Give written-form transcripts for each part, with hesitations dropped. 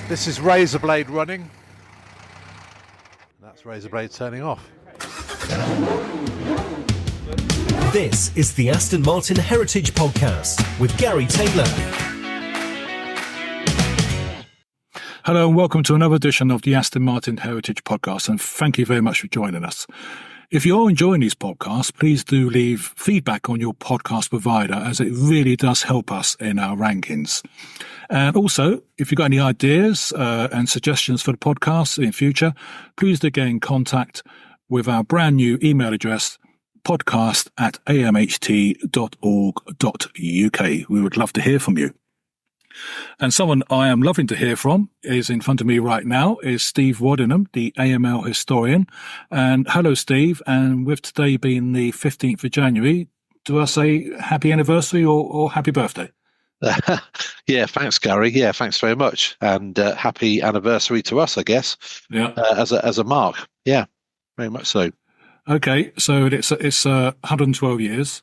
This is razor blade running. That's razor blade turning off. This is the Aston Martin Heritage Podcast with Gary Taylor. Hello and welcome to another edition of the Aston Martin Heritage Podcast, and thank you very much for joining us. If you're enjoying these podcasts, please do leave feedback on your podcast provider, as it really does help us in our rankings. And also, if you've got any ideas and suggestions for the podcast in future, please do get in contact with our brand new email address, podcast@amht.org.uk. We would love to hear from you. And someone I am loving to hear from is in front of me right now is Steve Waddingham, the AML historian. And hello, Steve. And with today being the 15th of January, do I say happy anniversary or happy birthday? Yeah, thanks, Gary. Yeah, thanks very much. And happy anniversary to us, I guess. Yeah. As a mark. Yeah, very much so. Okay, so it's 112 years.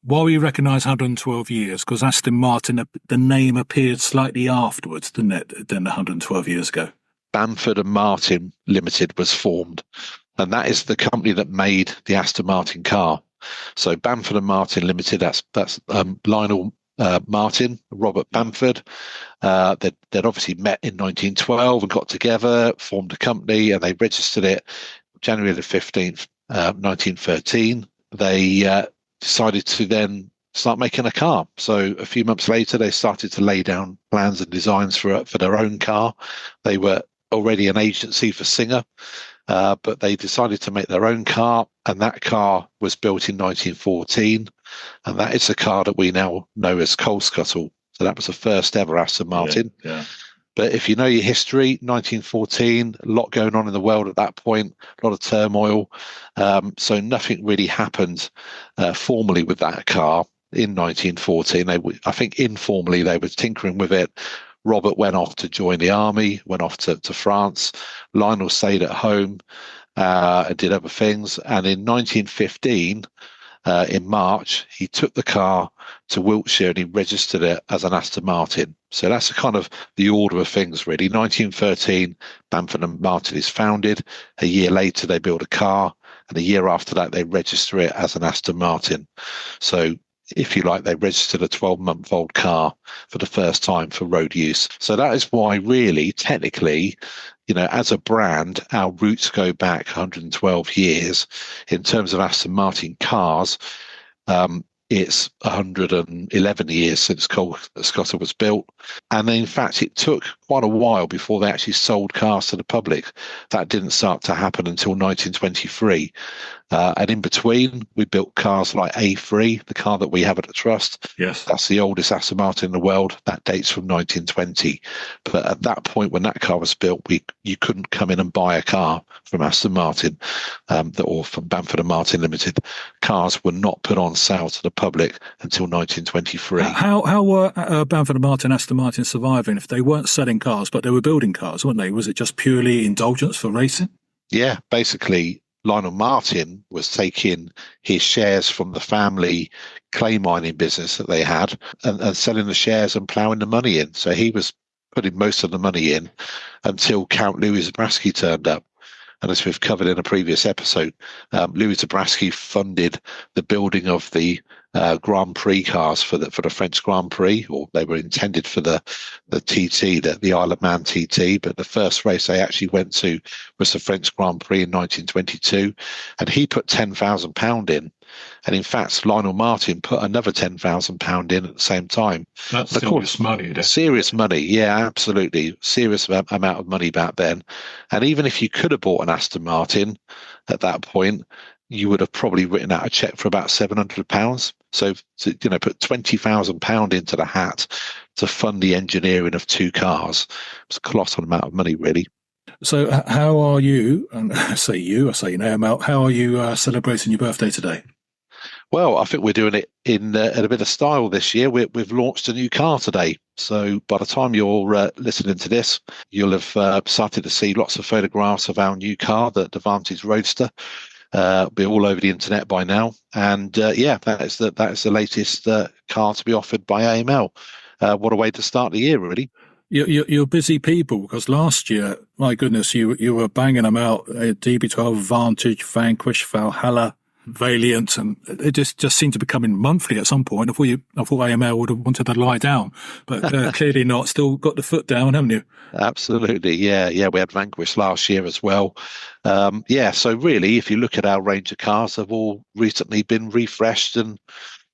Why we recognise 112 years? Because Aston Martin, the name appeared slightly afterwards, didn't it, than 112 years ago? Bamford and Martin Limited was formed, and that is the company that made the Aston Martin car. So Bamford and Martin Limited, that's Lionel Martin, Robert Bamford. They'd obviously met in 1912 and got together, formed a company, and they registered it January the 15th, 1913. They decided to then start making a car. So a few months later, they started to lay down plans and designs for their own car. They were already an agency for Singer, but they decided to make their own car, and that car was built in 1914, and that is the car that we now know as Coal Scuttle. So that was the first ever Aston Martin. Yeah. But if you know your history, 1914, a lot going on in the world at that point, a lot of turmoil. So nothing really happened formally with that car in 1914. I think informally they were tinkering with it. Robert went off to join the army, went off to France. Lionel stayed at home and did other things. And in 1915, in March, he took the car to Wiltshire and he registered it as an Aston Martin. So that's kind of the order of things, really. 1913, Bamford and Martin is founded. A year later, they build a car. And a year after that, they register it as an Aston Martin. So if you like, they registered a 12-month-old car for the first time for road use. So that is why, really, technically, you know, as a brand, our roots go back 112 years. In terms of Aston Martin cars, it's 111 years since Coal Scuttle was built. And in fact, it took quite a while before they actually sold cars to the public. That didn't start to happen until 1923. And in between, we built cars like A3, the car that we have at the Trust. Yes. That's the oldest Aston Martin in the world. That dates from 1920. But at that point, when that car was built, you couldn't come in and buy a car from Aston Martin or from Bamford and Martin Limited. Cars were not put on sale to the public until 1923. How were Bamford and Martin, Aston Martin surviving if they weren't selling cars, but they were building cars, weren't they? Was it just purely indulgence for racing? Yeah, basically, Lionel Martin was taking his shares from the family clay mining business that they had and selling the shares and ploughing the money in. So he was putting most of the money in until Count Louis Zabrowski turned up. And as we've covered in a previous episode, Louis Zabrowski funded the building of the Grand Prix cars for the French Grand Prix, or they were intended for the TT, the Isle of Man TT. But the first race they actually went to was the French Grand Prix in 1922, and he put £10,000 in. And in fact, Lionel Martin put another £10,000 in at the same time. That's serious money. Serious money, yeah, absolutely. Serious amount of money back then. And even if you could have bought an Aston Martin at that point, you would have probably written out a cheque for about £700. So to, put £20,000 into the hat to fund the engineering of two cars, it's a colossal amount of money, really. So how are you, and I say now, how are you celebrating your birthday today? Well, I think we're doing it in a bit of style this year. We've launched a new car today. So by the time you're listening to this, you'll have started to see lots of photographs of our new car, the Vantage Roadster. Be all over the internet by now. And that is the latest car to be offered by AML. What a way to start the year, really. You're busy people, because last year, my goodness, you were banging them out. DB12, Vantage, Vanquish, Valhalla, Valiant, and it just seemed to be coming monthly at some point. I thought AML would have wanted to lie down, but clearly not. Still got the foot down, haven't you? Absolutely, yeah. We had Vanquish last year as well. So really, if you look at our range of cars, they've all recently been refreshed, and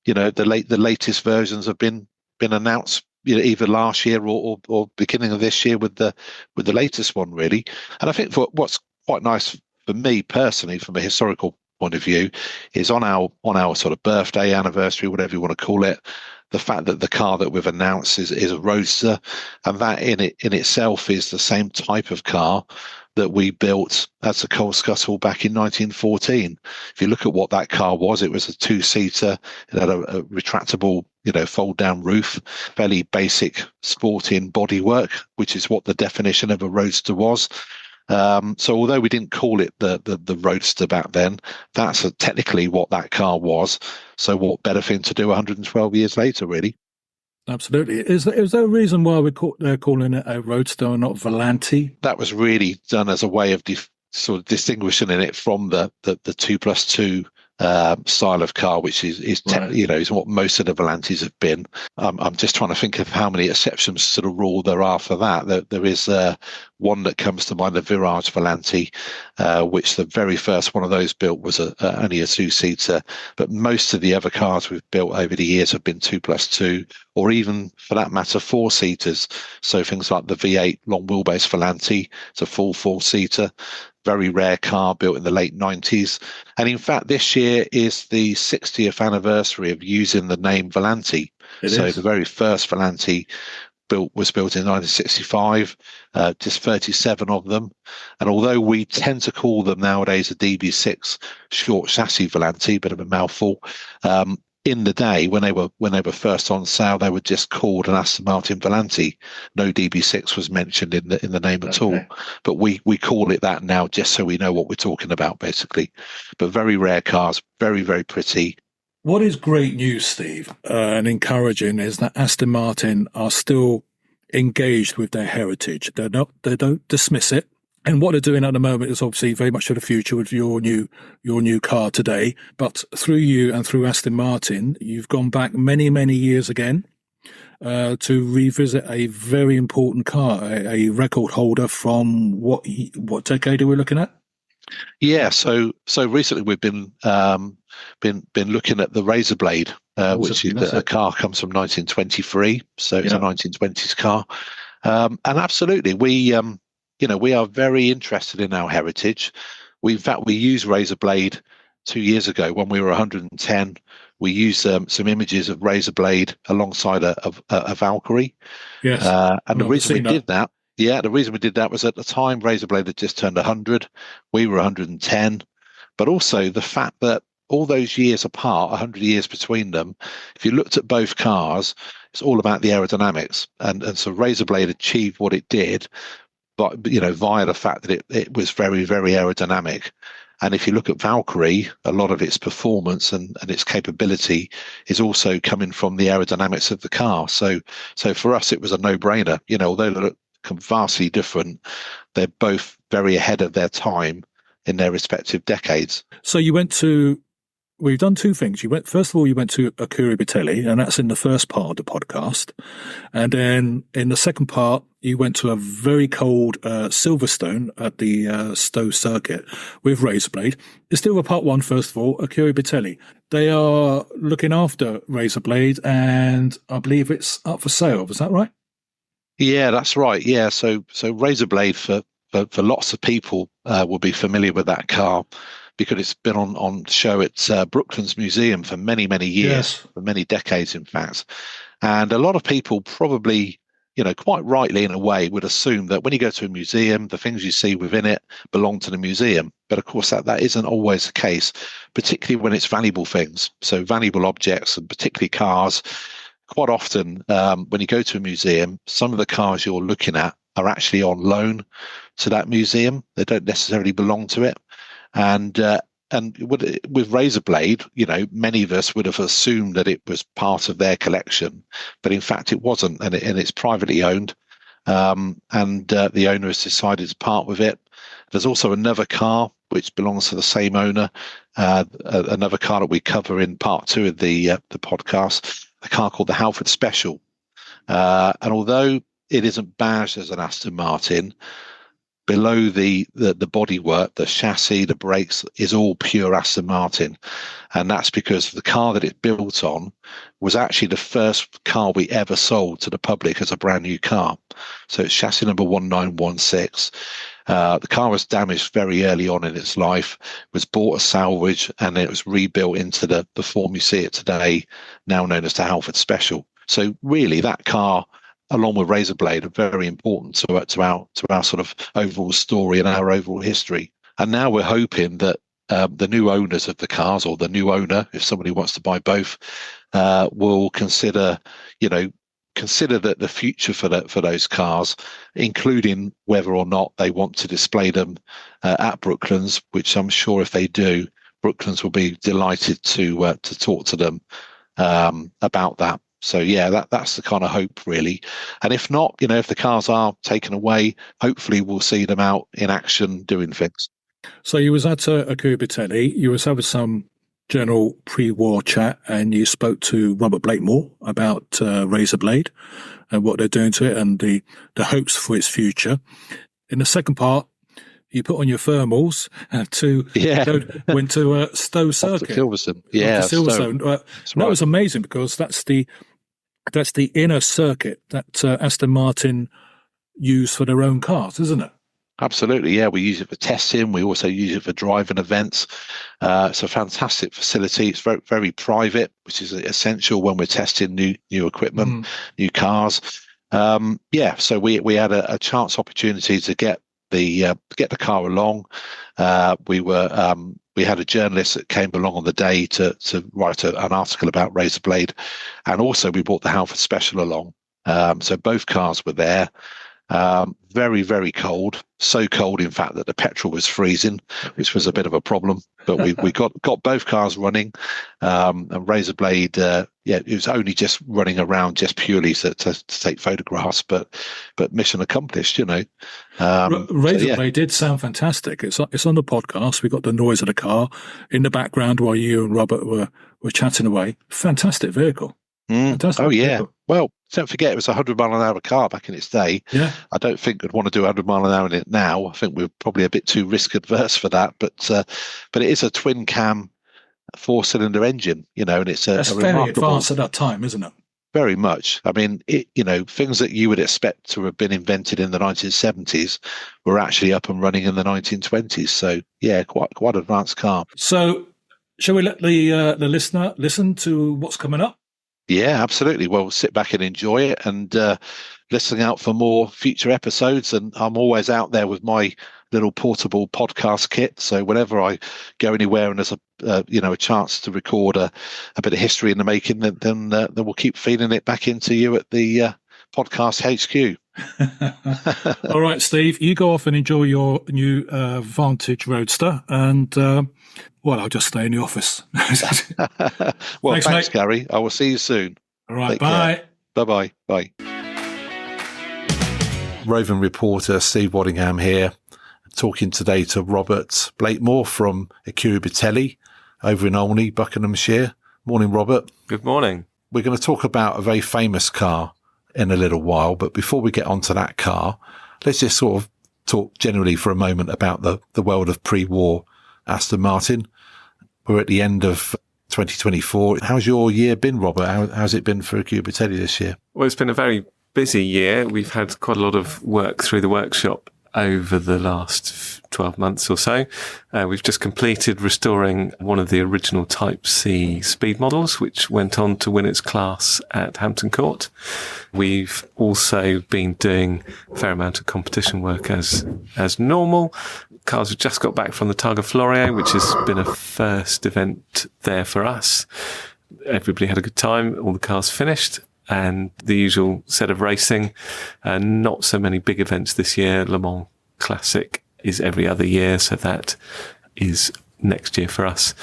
the latest versions have been announced, either last year or beginning of this year with the latest one, really. And I think what's quite nice for me personally, from a historical point of view, is on our sort of birthday, anniversary, whatever you want to call it, the fact that the car that we've announced is a Roadster, and that in itself is the same type of car that we built as the Coal Scuttle back in 1914. If you look at what that car was, it was a two-seater. It had a retractable, fold-down roof, fairly basic sporting bodywork, which is what the definition of a Roadster was. So although we didn't call it the Roadster back then, that's technically what that car was. So what better thing to do 112 years later, really? Absolutely. Is there a reason why they're calling it a Roadster and not Volante? That was really done as a way of sort of distinguishing it from the 2+2 style of car, which is what most of the Volantes have been. I'm just trying to think of how many exceptions to the rule there are for that. There is one that comes to mind, the Virage Volante, which the very first one of those built was only a two-seater, but most of the other cars we've built over the years have been 2+2, or even, for that matter, four-seaters. So things like the V8 long wheelbase Volante, it's a full four-seater. Very rare car, built in the late 90s. And in fact, this year is the 60th anniversary of using the name Volante. The very first Volante was built in 1965, just 37 of them. And although we tend to call them nowadays a DB6 short chassis Volante, bit of a mouthful, in the day when they were first on sale, they were just called an Aston Martin Volante. No DB6 was mentioned in the name at all. But we call it that now, just so we know what we're talking about, basically. But very rare cars, very, very pretty. What is great news, Steve, and encouraging, is that Aston Martin are still engaged with their heritage. They don't dismiss it. And what they're doing at the moment is obviously very much for the future with your new car today. But through you and through Aston Martin, you've gone back many, many years again to revisit a very important car, a record holder from what decade are we looking at? Yeah, so recently we've been looking at the Razor Blade, which is a car comes from 1923, so it's a 1920s car, and absolutely we are very interested in our heritage. In fact, we used Razor Blade 2 years ago when we were 110. We used some images of Razor Blade alongside a Valkyrie. Yes, and the reason we did that. Yeah, the reason we did that was at the time Razor Blade had just turned 100. We were 110. But also the fact that all those years apart, 100 years between them, if you looked at both cars, it's all about the aerodynamics. And so Razor Blade achieved what it did, but via the fact that it was very, very aerodynamic. And if you look at Valkyrie, a lot of its performance and its capability is also coming from the aerodynamics of the car. So for us, it was a no-brainer. Although they look vastly different, they're both very ahead of their time in their respective decades. So we've done two things. First of all, you went to Akuri Bitelli, and that's in the first part of the podcast. And then in the second part, you went to a very cold Silverstone at the Stowe circuit with Razorblade. Let's do a part one, first of all, Akuri Bitelli. They are looking after Razorblade, and I believe it's up for sale. Is that right? Yeah, that's right. Yeah, so Razorblade, for lots of people will be familiar with that car, because it's been on show at Brooklands Museum for many, many years, for many decades, in fact. And a lot of people probably, quite rightly in a way, would assume that when you go to a museum, the things you see within it belong to the museum. But of course, that isn't always the case, particularly when it's valuable things. So valuable objects, and particularly cars. Quite often, when you go to a museum, some of the cars you're looking at are actually on loan to that museum. They don't necessarily belong to it. And with Razorblade, many of us would have assumed that it was part of their collection, but in fact it wasn't, and it's privately owned. and the owner has decided to part with it. There's also another car which belongs to the same owner, another car that we cover in part 2 of the podcast, a car called the Halford Special. And although it isn't badged as an Aston Martin, below the bodywork, the chassis, the brakes is all pure Aston Martin. And that's because the car that it's built on was actually the first car we ever sold to the public as a brand new car. So it's chassis number 1916. The car was damaged very early on in its life, was bought as salvage, and it was rebuilt into the form you see it today, now known as the Halford Special. So really that car, along with Razorblade, are very important to our sort of overall story and our overall history. And now we're hoping that the new owners of the cars, or the new owner, if somebody wants to buy both, will consider the future for those cars, including whether or not they want to display them at Brooklands, which I'm sure if they do, Brooklands will be delighted to talk to them about that. So yeah, that's the kind of hope really. And if not, if the cars are taken away, hopefully we'll see them out in action doing things. So you was at a Kubitelli, you was having some general pre-war chat, and you spoke to Robert Blakemore about Razorblade and what they're doing to it and the hopes for its future. In the second part, you put on your thermals went to Stowe Circuit. Silverstone. Yeah, Silverstone. That was amazing, because that's the inner circuit that Aston Martin use for their own cars, isn't it? Absolutely, yeah. We use it for testing. We also use it for driving events. It's a fantastic facility. It's very, very private, which is essential when we're testing new equipment, new cars. So we had a chance opportunity to get the car along. We had a journalist that came along on the day to write an article about Razorblade, and also we brought the Halford Special along. So both cars were there. Very, very cold. So cold, in fact, that the petrol was freezing, which was a bit of a problem. But we got both cars running. And Razorblade, it was only just running around just purely to take photographs, but mission accomplished, Razorblade did sound fantastic. It's on the podcast. We got the noise of the car in the background while you and Robert were chatting away. Fantastic vehicle. Fantastic vehicle. Well, don't forget it was a 100-mile-an-hour car back in its day. Yeah. I don't think we'd want to do 100 mile an hour in it now. I think we're probably a bit too risk adverse for that. But it is a twin cam 4-cylinder engine, and it's that's very advanced at that time, isn't it? Very much. I mean, things that you would expect to have been invented in the 1970s were actually up and running in the 1920s. So yeah, quite advanced car. So shall we let the listener listen to what's coming up? Yeah, absolutely. Well, sit back and enjoy it, and listening out for more future episodes. And I'm always out there with my little portable podcast kit. So whenever I go anywhere and there's a chance to record a bit of history in the making, then we'll keep feeding it back into you at the podcast HQ. All right, Steve, you go off and enjoy your new Vantage Roadster, and I'll just stay in the office. Well, thanks, Gary. I will see you soon. All right, bye. Bye-bye. Bye. Roving reporter Steve Waddingham here, talking today to Robert Blakemore from Kubitelli over in Olney, Buckinghamshire. Morning, Robert. Good morning. We're going to talk about a very famous car in a little while, but before we get onto that car, let's just sort of talk generally for a moment about the world of pre-war Aston Martin. We're at the end of 2024. How's your year been, Robert? How's it been for Kubitelli this year? Well, it's been a very busy year. We've had quite a lot of work through the workshop over the last 12 months or so. We've just completed restoring one of the original Type C speed models, which went on to win its class at Hampton Court. We've also been doing a fair amount of competition work as normal. Cars have just got back from the Targa Florio, which has been a first event there for us. Everybody had a good time. All the cars finished. And the usual set of racing. Not so many big events this year. Le Mans Classic is every other year, so that is next year for us.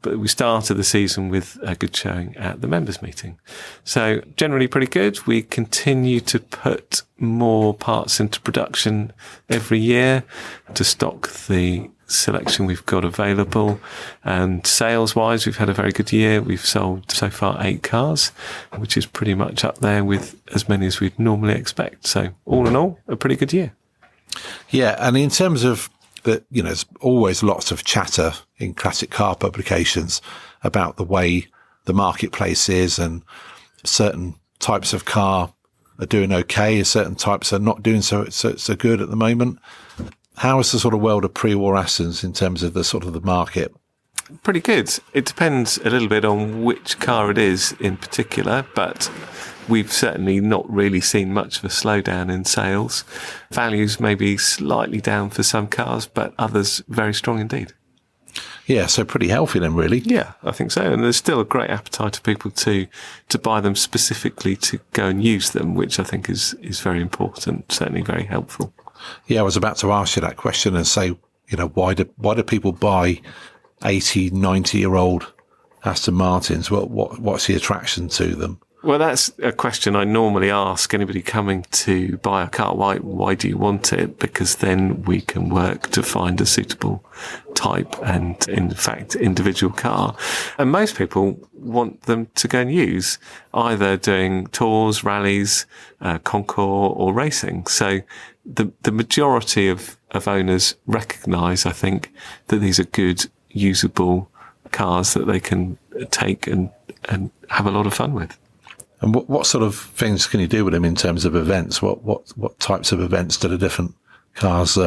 But we started the season with a good showing at the members' meeting. So generally pretty good. We continue to put more parts into production every year to stock the selection we've got available. And sales-wise, we've had a very good year. We've sold so far 8 cars, which is pretty much up there with as many as we'd normally expect. So all in all, a pretty good year. Yeah, and in terms of there's always lots of chatter in classic car publications about the way the marketplace is, and certain types of car are doing okay, and certain types are not doing so good at the moment. How is the sort of world of pre-war Astons in terms of the sort of the market? Pretty good. It depends a little bit on which car it is in particular, but we've certainly not really seen much of a slowdown in sales. Values may be slightly down for some cars, but others very strong indeed. Yeah, so pretty healthy then, really. Yeah, I think so. And there's still a great appetite of people to buy them specifically to go and use them, which I think is very important, certainly very helpful. Yeah, I was about to ask you that question and say, why do people buy 80, 90-year-old Aston Martins? What's the attraction to them? Well, that's a question I normally ask anybody coming to buy a car. Why do you want it? Because then we can work to find a suitable type and, in fact, individual car. And most people want them to go and use, either doing tours, rallies, concours or racing. So the majority of owners recognise, I think, that these are good, usable cars that they can take and have a lot of fun with. And what sort of things can you do with them in terms of events? What types of events do the different cars,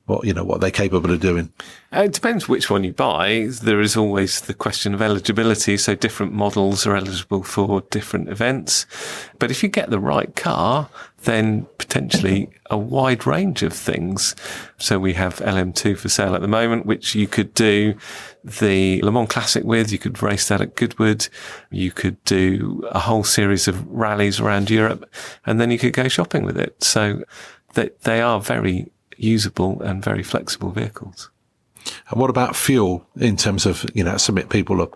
what are they capable of doing? It depends which one you buy. There is always the question of eligibility. So different models are eligible for different events. But if you get the right car, then potentially a wide range of things. So we have LM2 for sale at the moment, which you could do the Le Mans Classic with. You could race that at Goodwood. You could do a whole series of rallies around Europe, and then you could go shopping with it. So they are very usable and very flexible vehicles. And what about fuel in terms of, something people are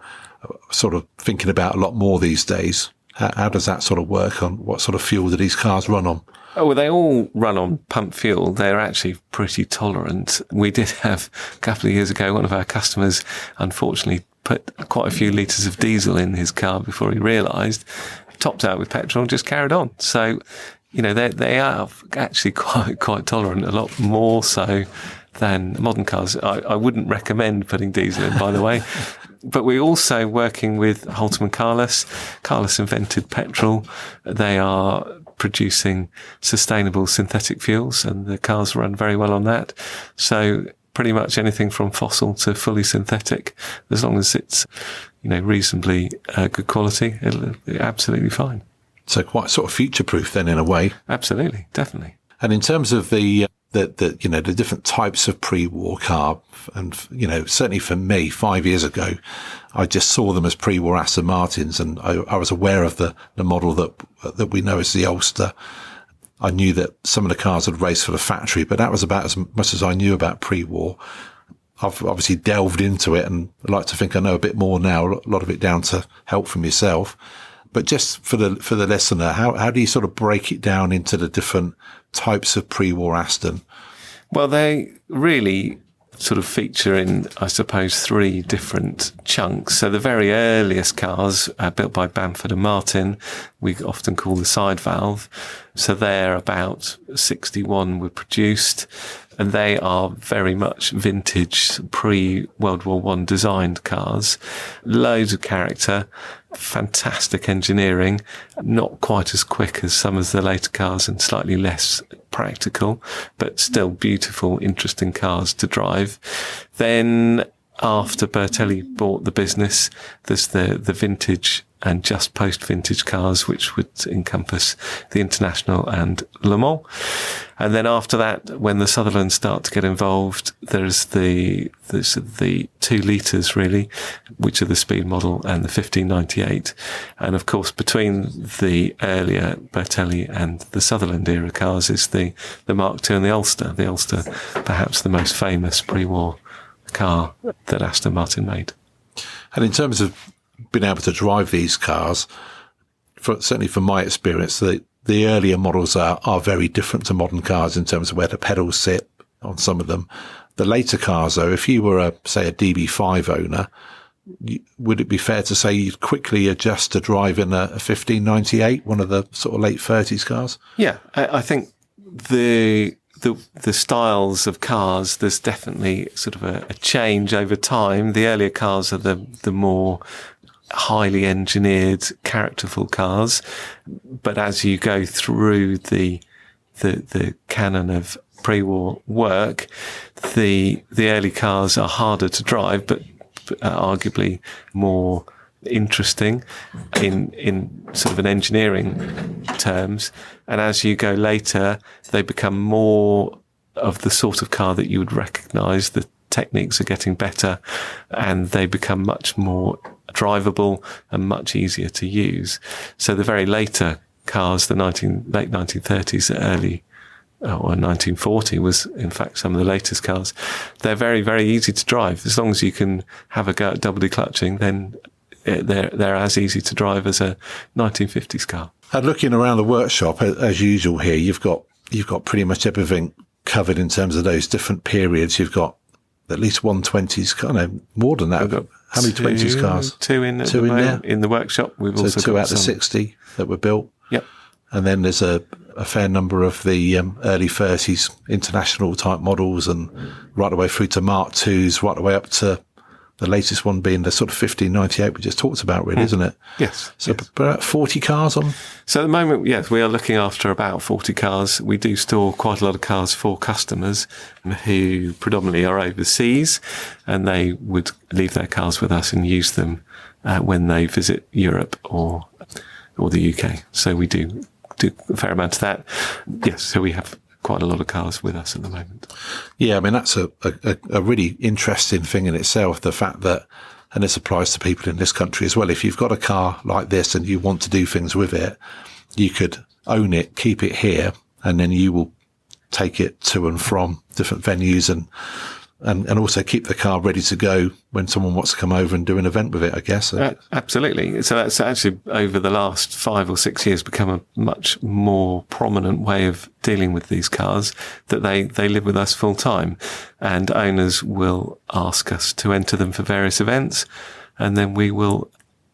sort of thinking about a lot more these days? How does that sort of work? On what sort of fuel do these cars run on? Oh, well, they all run on pump fuel. They're actually pretty tolerant. We did have, a couple of years ago, one of our customers, unfortunately, put quite a few litres of diesel in his car before he realised, topped out with petrol and just carried on. So, they are actually quite tolerant, a lot more so than modern cars. I wouldn't recommend putting diesel in, by the way. But we're also working with Holtam and Carless. Carless invented petrol. They are producing sustainable synthetic fuels, and the cars run very well on that. So pretty much anything from fossil to fully synthetic, as long as it's, reasonably good quality, it'll be absolutely fine. So quite sort of future-proof then, in a way. Absolutely, definitely. And in terms of the different types of pre-war car, and, certainly for me, 5 years ago, I just saw them as pre-war Aston Martins, and I was aware of the model that we know as the Ulster. I knew that some of the cars had raced for the factory, but that was about as much as I knew about pre-war. I've obviously delved into it, and I like to think I know a bit more now, a lot of it down to help from yourself. But just for the listener, how do you sort of break it down into the different types of pre-war Aston? Well, they really sort of feature in, I suppose, 3 different chunks. So the very earliest cars built by Bamford and Martin, we often call the side valve. So they're about 61 were produced, and they are very much vintage pre-World War I designed cars. Loads of character, fantastic engineering, not quite as quick as some of the later cars and slightly less practical, but still beautiful, interesting cars to drive. Then after Bertelli bought the business, there's the vintage and just post-vintage cars, which would encompass the International and Le Mans. And then after that, when the Sutherlands start to get involved, there's the 2 litres really, which are the speed model, and the 1598. And of course, between the earlier Bertelli and the Sutherland era cars is the Mark II and the Ulster. The Ulster, perhaps the most famous pre-war car that Aston Martin made. And in terms of being able to drive these cars, certainly from my experience, the earlier models are very different to modern cars in terms of where the pedals sit on some of them. The later cars, though, if you were, say, a DB5 owner, would it be fair to say you'd quickly adjust to driving a 1598, one of the sort of late 30s cars? Yeah, I think the styles of cars, there's definitely sort of a change over time. The earlier cars are the more highly engineered, characterful cars. But as you go through the canon of pre-war work, the early cars are harder to drive, but arguably more interesting in sort of an engineering terms. And as you go later, they become more of the sort of car that you would recognise. The techniques are getting better and they become much more drivable and much easier to use. So the very later cars, the late 1930s, early or 1940 was in fact some of the latest cars. They're very, very easy to drive. As long as you can have a go at double declutching, then they're as easy to drive as a 1950s car. And looking around the workshop, as usual here, you've got pretty much everything covered in terms of those different periods. You've got at least 120s, kind of more than that. How many 20s cars? Two in there in the workshop. We've also two got out of 60 that were built. Yep. And then there's a fair number of the early 30s international type models, and right the way through to Mark IIs, right the way up to the latest one being the sort of 1598 we just talked about, really, isn't it? Yes. So about 40 cars on? So at the moment, yes, we are looking after about 40 cars. We do store quite a lot of cars for customers who predominantly are overseas, and they would leave their cars with us and use them when they visit Europe or the UK. So we do a fair amount of that. Yes, so we have quite a lot of cars with us at the moment. Yeah, I mean, that's a really interesting thing in itself, the fact that, and this applies to people in this country as well, if you've got a car like this and you want to do things with it, you could own it, keep it here, and then you will take it to and from different venues and also keep the car ready to go when someone wants to come over and do an event with it, I guess. Absolutely. So that's actually over the last 5 or 6 years become a much more prominent way of dealing with these cars, that they live with us full time, and owners will ask us to enter them for various events, and then we will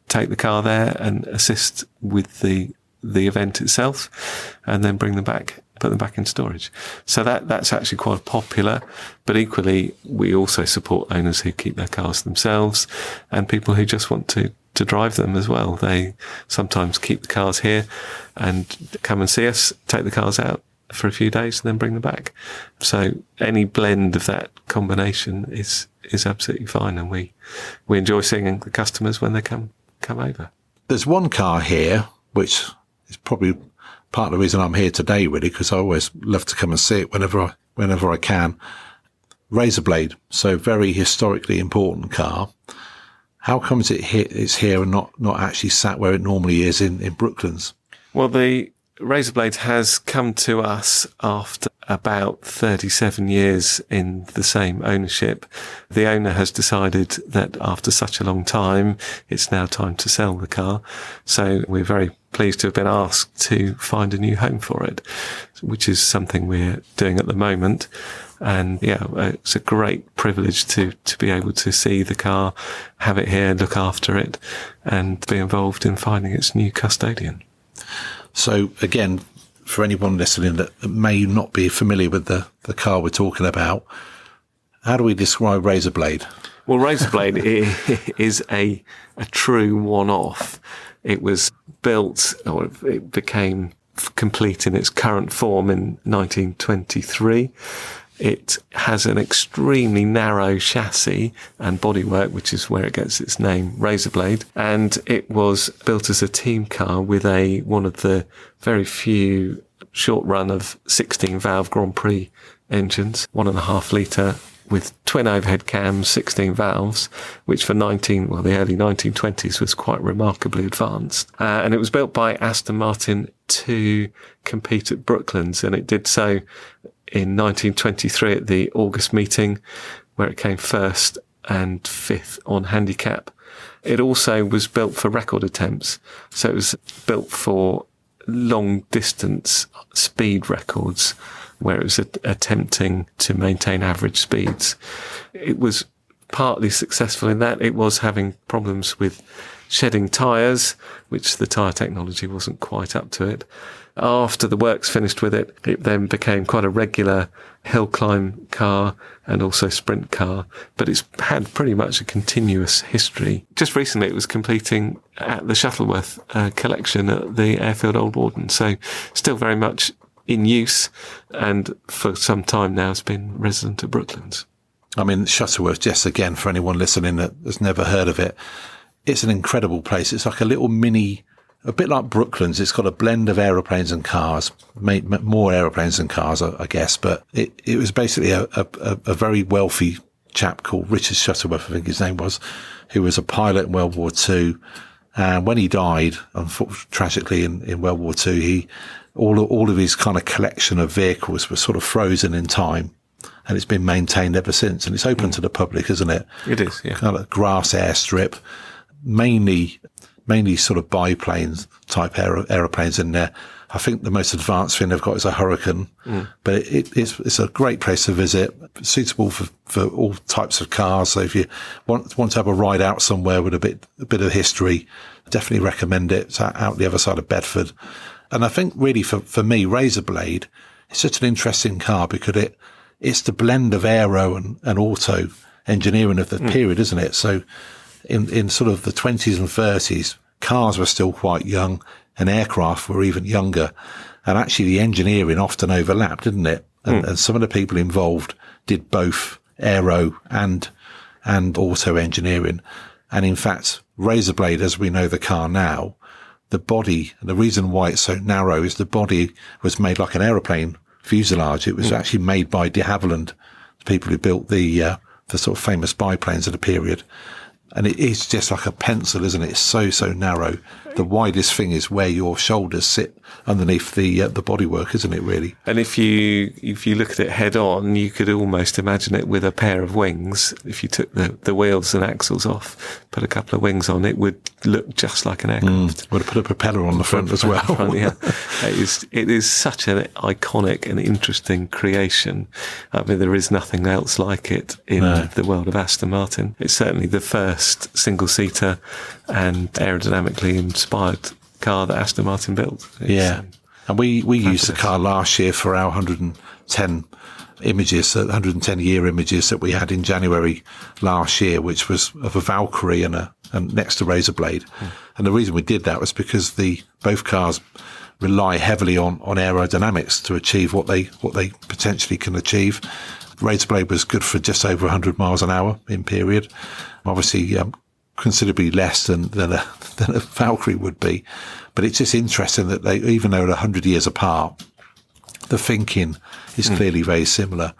take the car there and assist with the event itself, and then bring them back, put them back in storage. So that's actually quite popular, but equally we also support owners who keep their cars themselves and people who just want to drive them as well. They sometimes keep the cars here and come and see us, take the cars out for a few days and then bring them back. So any blend of that combination is absolutely fine, and we enjoy seeing the customers when they come over. There's one car here which is probably part of the reason I'm here today, really, because I always love to come and see it whenever I can. Razorblade, so very historically important car. How comes it's here and not actually sat where it normally is in Brooklands? Well, the Razorblade has come to us after about 37 years in the same ownership. The owner has decided that after such a long time, it's now time to sell the car. So we're very pleased to have been asked to find a new home for it, which is something we're doing at the moment. And yeah, it's a great privilege to be able to see the car, have it here, look after it, and be involved in finding its new custodian. So again, for anyone listening that may not be familiar with the car we're talking about, how do we describe Razorblade? Well, Razorblade is a true one-off. It was built, or it became complete in its current form in 1923. It has an extremely narrow chassis and bodywork, which is where it gets its name, Razorblade. And it was built as a team car with one of the very few short run of 16 valve Grand Prix engines, 1.5 litre with twin overhead cams, 16 valves, which for the early 1920s was quite remarkably advanced. And it was built by Aston Martin to compete at Brooklands, and it did so in 1923 at the August meeting, where it came first and fifth on handicap. It also was built for record attempts. So it was built for long distance speed records, where it was attempting to maintain average speeds. It was partly successful in that. It was having problems with shedding tyres, which the tyre technology wasn't quite up to it. After the works finished with it, it then became quite a regular hill climb car and also sprint car, but it's had pretty much a continuous history. Just recently it was completing at the Shuttleworth collection at the Airfield Old Warden, so still very much in use, and for some time now has been resident at Brooklands. I mean, Shuttleworth, just again, for anyone listening that has never heard of it, it's an incredible place. It's like a little mini, a bit like Brooklands. It's got a blend of aeroplanes and cars, more aeroplanes than cars, I guess. But it was basically a very wealthy chap called Richard Shuttleworth, I think his name was, who was a pilot in World War II. And when he died, tragically in World War II, all of his kind of collection of vehicles was sort of frozen in time. And it's been maintained ever since. And it's open to the public, isn't it? It is, yeah. Kind of grass airstrip. Mainly sort of biplanes type aeroplanes in there. I think the most advanced thing they've got is a Hurricane, but it's a great place to visit, suitable for all types of cars. So if you want to have a ride out somewhere with a bit of history, definitely recommend it. It's out the other side of Bedford. And I think really for me, Razorblade is such an interesting car because it's the blend of aero and auto engineering of the period, isn't it? So in sort of the 20s and 30s, cars were still quite young and aircraft were even younger. And actually the engineering often overlapped, didn't it? And some of the people involved did both aero and auto engineering. And in fact, Razorblade, as we know the car now, the body, and the reason why it's so narrow is the body was made like an aeroplane fuselage. It was actually made by de Havilland, the people who built the sort of famous biplanes of the period. And it is just like a pencil, isn't it? It's so narrow. The widest thing is where your shoulders sit underneath the bodywork, isn't it, really? And if you look at it head on, you could almost imagine it with a pair of wings. If you took the wheels and axles off, put a couple of wings on, it would look just like an aircraft. Would have put a propeller on the front as well. Yeah. It is such an iconic and interesting creation. I mean, there is nothing else like it in the world of Aston Martin. It's certainly the first single-seater and aerodynamically inspired car that Aston Martin built. And we used the car last year for our 110 images, 110 year images that we had in January last year, which was of a Valkyrie and next to Razorblade. And the reason we did that was because both cars rely heavily on aerodynamics to achieve what they potentially can achieve. Razorblade was good for just over 100 miles an hour in period. Obviously, considerably less than a Valkyrie would be. But it's just interesting that even though they're 100 years apart, the thinking is clearly very similar.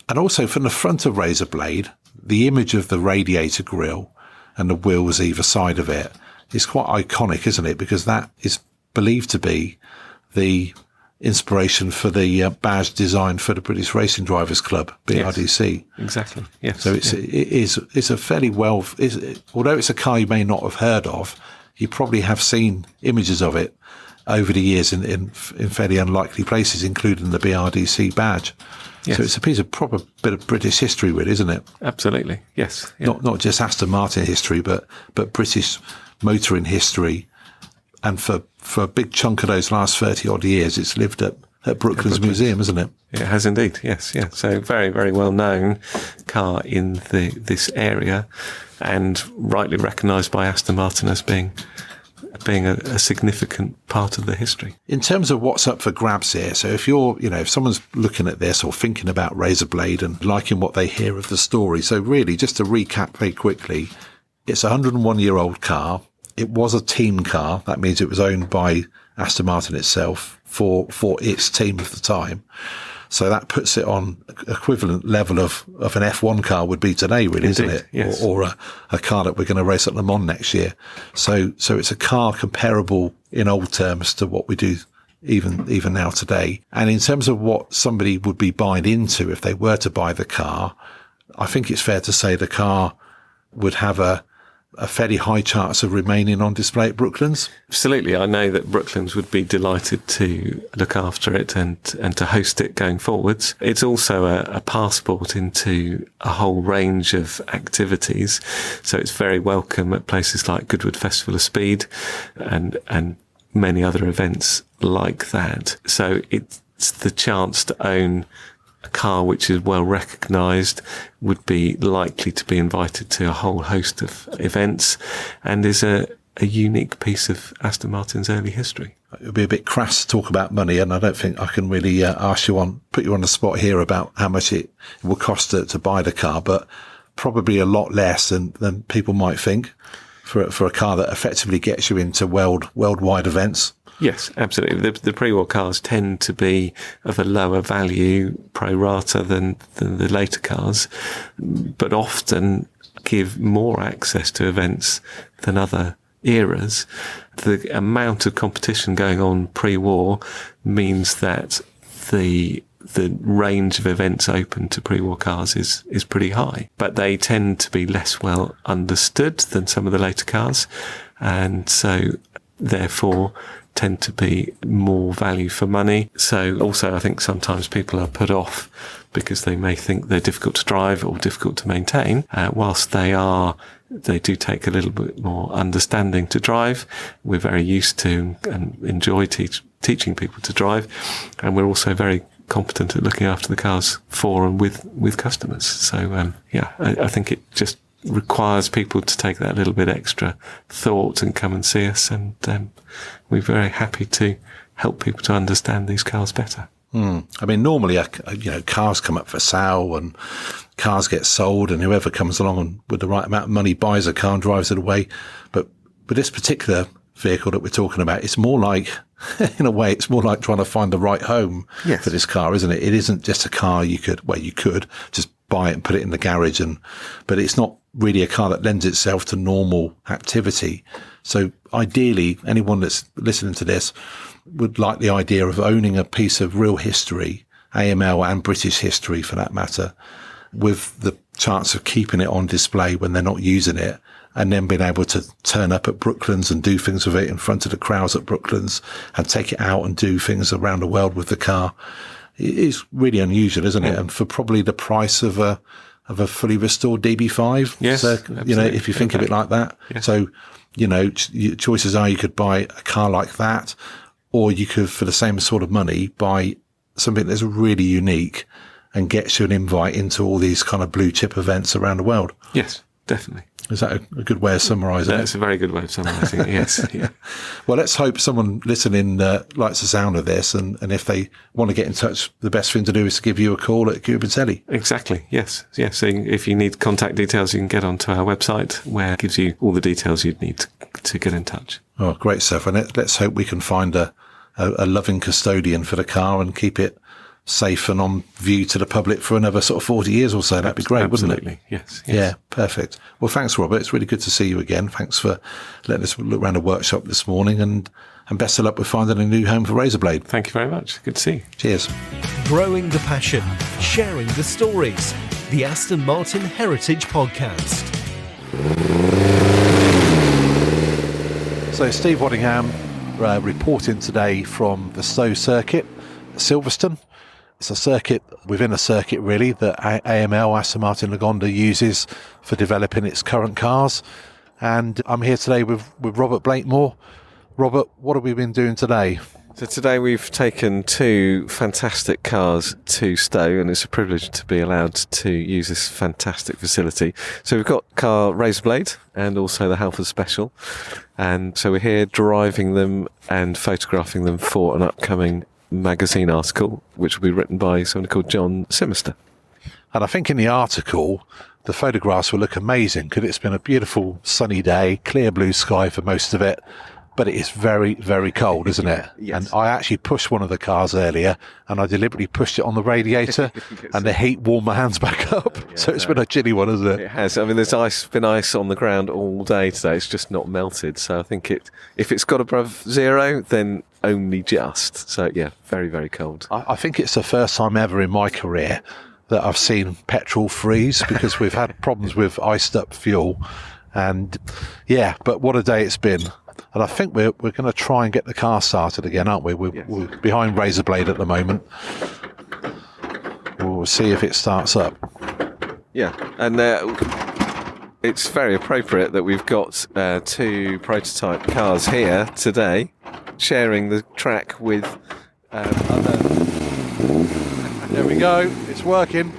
And also from the front of Razorblade, the image of the radiator grille and the wheels either side of it is quite iconic, isn't it? Because that is believed to be the inspiration for the badge design for the British Racing Drivers Club, BRDC. Yes, exactly. Yes. So it's a fairly although it's a car you may not have heard of, you probably have seen images of it over the years in fairly unlikely places, including the BRDC badge. Yes. So it's a piece of proper bit of British history, really, isn't it? Absolutely. Yes. Yeah. Not just Aston Martin history, but British motoring history. And for a big chunk of those last 30 odd years, it's lived at Brooklands Museum, isn't it? It has indeed, yes, yeah. So very, very well known car in this area, and rightly recognised by Aston Martin as being a significant part of the history. In terms of what's up for grabs here, so if someone's looking at this or thinking about Razorblade and liking what they hear of the story, so really just to recap very quickly, it's a 101-year-old car. It was a team car. That means it was owned by Aston Martin itself for its team of the time. So that puts it on equivalent level of an F1 car would be today, really, Indeed, isn't it? Yes. Or a car that we're going to race at Le Mans next year. So it's a car comparable in old terms to what we do even now today. And in terms of what somebody would be buying into if they were to buy the car, I think it's fair to say the car would have a a fairly high chance of remaining on display at Brooklands? Absolutely. I know that Brooklands would be delighted to look after it and to host it going forwards. It's also a passport into a whole range of activities. So it's very welcome at places like Goodwood Festival of Speed and many other events like that. So it's the chance to own a car which is well recognised, would be likely to be invited to a whole host of events, and is a unique piece of Aston Martin's early history. It would be a bit crass to talk about money, and I don't think I can really put you on the spot here about how much it will cost to buy the car, but probably a lot less than people might think for a car that effectively gets you into worldwide events. Yes, absolutely. The pre-war cars tend to be of a lower value pro rata than the later cars, but often give more access to events than other eras. The amount of competition going on pre-war means that the range of events open to pre-war cars is pretty high, but they tend to be less well understood than some of the later cars, and so therefore tend to be more value for money. So also I think sometimes people are put off because they may think they're difficult to drive or difficult to maintain, whilst they do take a little bit more understanding to drive. We're very used to and enjoy teaching people to drive, and we're also very competent at looking after the cars for and with customers. So I think it just requires people to take that little bit extra thought and come and see us, and we're very happy to help people to understand these cars better. I mean, normally, cars come up for sale and cars get sold, and whoever comes along and with the right amount of money buys a car and drives it away. But with this particular vehicle that we're talking about, it's more like, in a way, it's more like trying to find the right home for this car, isn't it? It isn't just a car you could just buy it and put it in the garage, but it's not really a car that lends itself to normal activity. So ideally, anyone that's listening to this would like the idea of owning a piece of real history, AML and British history for that matter, with the chance of keeping it on display when they're not using it, and then being able to turn up at Brooklands and do things with it in front of the crowds at Brooklands and take it out and do things around the world with the car. It is really unusual, isn't it? And for probably the price of a fully restored DB5. Yes, so, absolutely. if you think of it like that. Yes. So, your choices are you could buy a car like that, or you could, for the same sort of money, buy something that's really unique and gets you an invite into all these kind of blue chip events around the world. Yes, definitely. Is that a good way of summarising it? That's a very good way of summarising it, yes. Yeah. Well, let's hope someone listening likes the sound of this, and if they want to get in touch, the best thing to do is to give you a call at Curbitelli. Exactly, yes. So if you need contact details, you can get onto our website, where it gives you all the details you'd need to get in touch. Oh, great stuff. And let's hope we can find a loving custodian for the car and keep it safe and on view to the public for another sort of 40 years or so. That'd be great, wouldn't it? Absolutely, yes. Yeah, perfect. Well, thanks, Robert. It's really good to see you again. Thanks for letting us look around the workshop this morning, and best of luck with finding a new home for Razorblade. Thank you very much. Good to see you. Cheers. Growing the passion, sharing the stories. The Aston Martin Heritage Podcast. So Steve Waddingham reporting today from the Stowe circuit at Silverstone. It's a circuit within a circuit, really, that AML, Aston Martin Lagonda, uses for developing its current cars. And I'm here today with Robert Blakemore. Robert, what have we been doing today? So today we've taken two fantastic cars to Stowe, and it's a privilege to be allowed to use this fantastic facility. So we've got car Razorblade and also the Halford Special. And so we're here driving them and photographing them for an upcoming magazine article, which will be written by someone called John Simister. And I think in the article, the photographs will look amazing, because it's been a beautiful sunny day, clear blue sky for most of it, but it is very, very cold, isn't it? Yes. And I actually pushed one of the cars earlier, and I deliberately pushed it on the radiator, and the heat warmed my hands back up. Yeah, so it's been a chilly one, isn't it? It has. I mean, there's been ice on the ground all day today. It's just not melted. So I think if it's got above zero, then only just. So yeah, very, very cold. I think it's the first time ever in my career that I've seen petrol freeze, because we've had problems with iced up fuel. And yeah, but what a day it's been. And I think we're going to try and get the car started again, aren't we? We're behind Razorblade at the moment. We'll see if it starts up. Yeah, and it's very appropriate that we've got 2 prototype cars here today, sharing the track with other... There we go, it's working.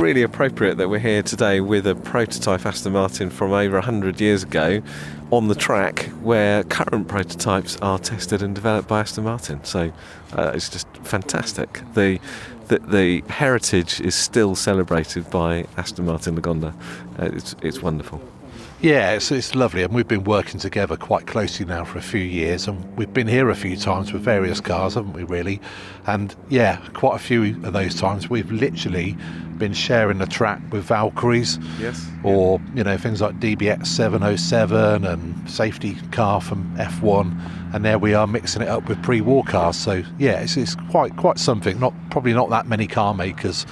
Really appropriate that we're here today with a prototype Aston Martin from over 100 years ago on the track where current prototypes are tested and developed by Aston Martin. So it's just fantastic. The heritage is still celebrated by Aston Martin Lagonda. It's wonderful. Yeah, it's lovely, and we've been working together quite closely now for a few years, and we've been here a few times with various cars, haven't we, really? And yeah, quite a few of those times we've literally been sharing the track with Valkyries, or things like DBX 707 and safety car from F1, and there we are mixing it up with pre-war cars. So yeah, it's quite something. Probably not that many car makers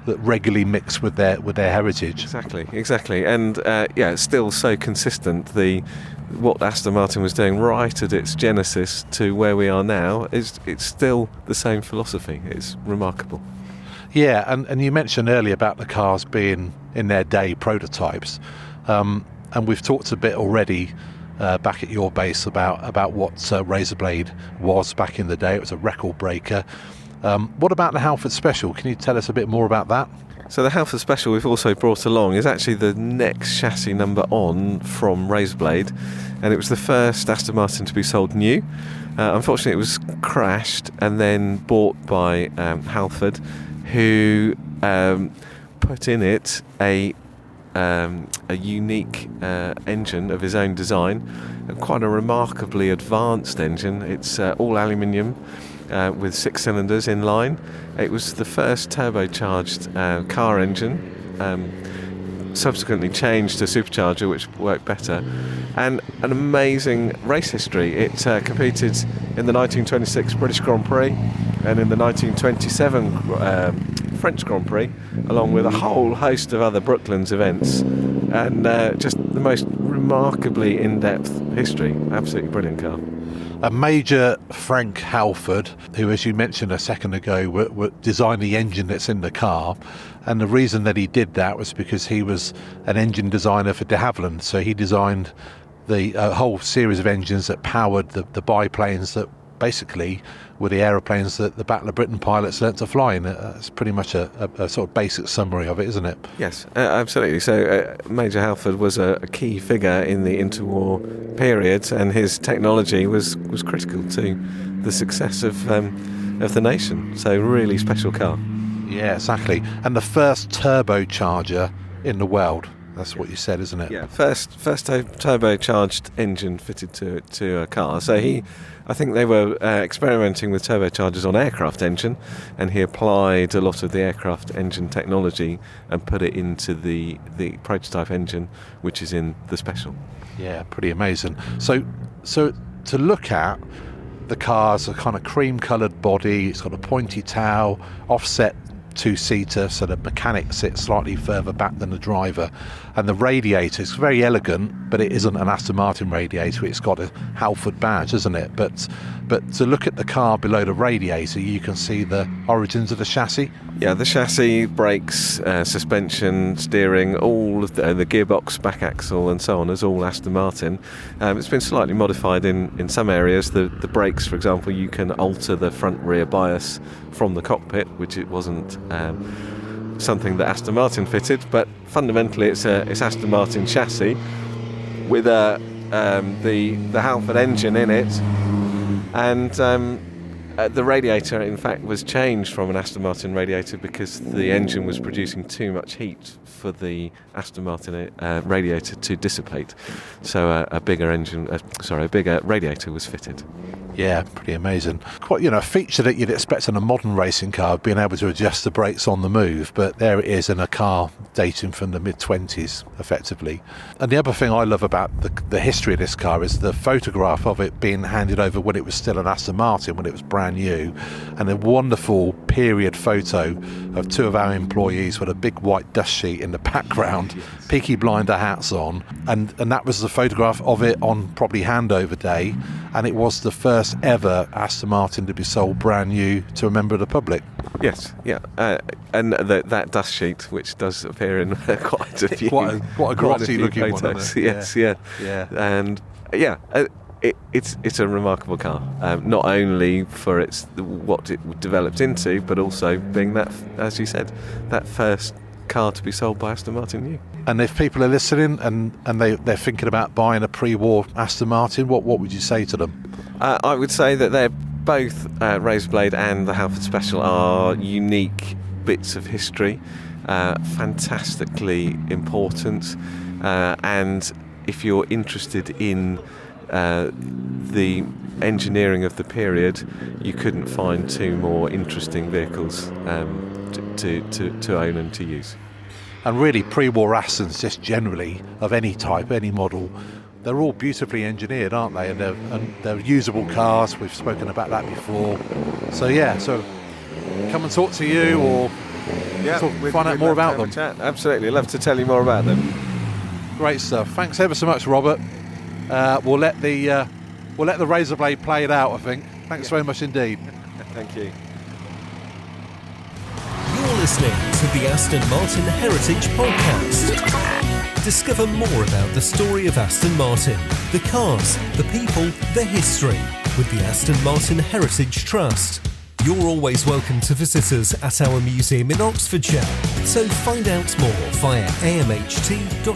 that regularly mix with their heritage. Exactly, and it's still so consistent. What Aston Martin was doing right at its genesis to where we are now it's still the same philosophy. It's remarkable. Yeah, and you mentioned earlier about the cars being in their day prototypes, and we've talked a bit already back at your base about what Razorblade was back in the day. It was a record breaker. What about the Halford Special? Can you tell us a bit more about that? So the Halford Special we've also brought along is actually the next chassis number on from Razorblade, and it was the first Aston Martin to be sold new. Unfortunately, it was crashed and then bought by Halford, who put in it a unique engine of his own design, quite a remarkably advanced engine. It's all aluminium with 6 cylinders in line. It was the first turbocharged car engine, subsequently changed to supercharger, which worked better, and an amazing race history. It competed in the 1926 British Grand Prix and in the 1927 French Grand Prix, along with a whole host of other Brooklands events, and just the most remarkably in-depth history. Absolutely brilliant car. A Major Frank Halford, who, as you mentioned a second ago, designed the engine that's in the car, and the reason that he did that was because he was an engine designer for de Havilland, so he designed the whole series of engines that powered the biplanes that basically were the aeroplanes that the Battle of Britain pilots learnt to fly in. It's pretty much a sort of basic summary of it, isn't it? Yes, absolutely. So Major Halford was a key figure in the interwar period, and his technology was critical to the success of the nation. So really special car. Yeah, exactly. And the first turbocharger in the world. That's what you said, isn't it? Yeah, first turbocharged engine fitted to a car. So I think they were experimenting with turbochargers on aircraft engine, and he applied a lot of the aircraft engine technology and put it into the prototype engine, which is in the Special. Yeah, pretty amazing. So to look at, the car's a kind of cream-coloured body. It's got a pointy tail, offset two-seater, so the mechanic sits slightly further back than the driver, and the radiator is very elegant, but it isn't an Aston Martin radiator. It's got a Halford badge, isn't it? But to look at the car below the radiator, you can see the origins of the chassis. Yeah, the chassis, brakes, suspension, steering, all of the gearbox, back axle and so on is all Aston Martin. It's been slightly modified in some areas. The brakes, for example, you can alter the front-rear bias from the cockpit, which it wasn't something that Aston Martin fitted, but fundamentally it's Aston Martin chassis with the Halford engine in it, and the radiator in fact was changed from an Aston Martin radiator because the engine was producing too much heat for the Aston Martin radiator to dissipate, so a bigger radiator was fitted. Yeah, pretty amazing. Quite, a feature that you'd expect in a modern racing car, being able to adjust the brakes on the move, but there it is in a car dating from the mid-20s, effectively. And the other thing I love about the history of this car is the photograph of it being handed over when it was still an Aston Martin, when it was brand new, and a wonderful period photo of two of our employees with a big white dust sheet in the background, Peaky Blinder hats on, and that was the photograph of it on probably handover day, and it was the first ever Aston Martin to be sold brand new to a member of the public. Yes, yeah, and that dust sheet, which does appear in quite a few, what a grotty looking one, photos. isn't it? Yes, yeah, and it's a remarkable car. Not only for what it developed into, but also being that, as you said, that first car to be sold by Aston Martin new. And if people are listening and they're thinking about buying a pre-war Aston Martin, what would you say to them? I would say that they're both Razorblade and the Halford Special are unique bits of history, fantastically important, and if you're interested in the engineering of the period, you couldn't find two more interesting vehicles to own and to use. And really, pre-war Astons, just generally, of any type, any model, they're all beautifully engineered, aren't they? And they're usable cars. We've spoken about that before. So come and talk to you, or find out more about them. Chat. Absolutely, I'd love to tell you more about them. Great stuff. Thanks ever so much, Robert. We'll let the Razorblade play it out, I think. Thanks very much indeed. Thank you. You're listening to the Aston Martin Heritage Podcast. Discover more about the story of Aston Martin, the cars, the people, the history with the Aston Martin Heritage Trust. You're always welcome to visit us at our museum in Oxfordshire, so find out more via amht.org.uk.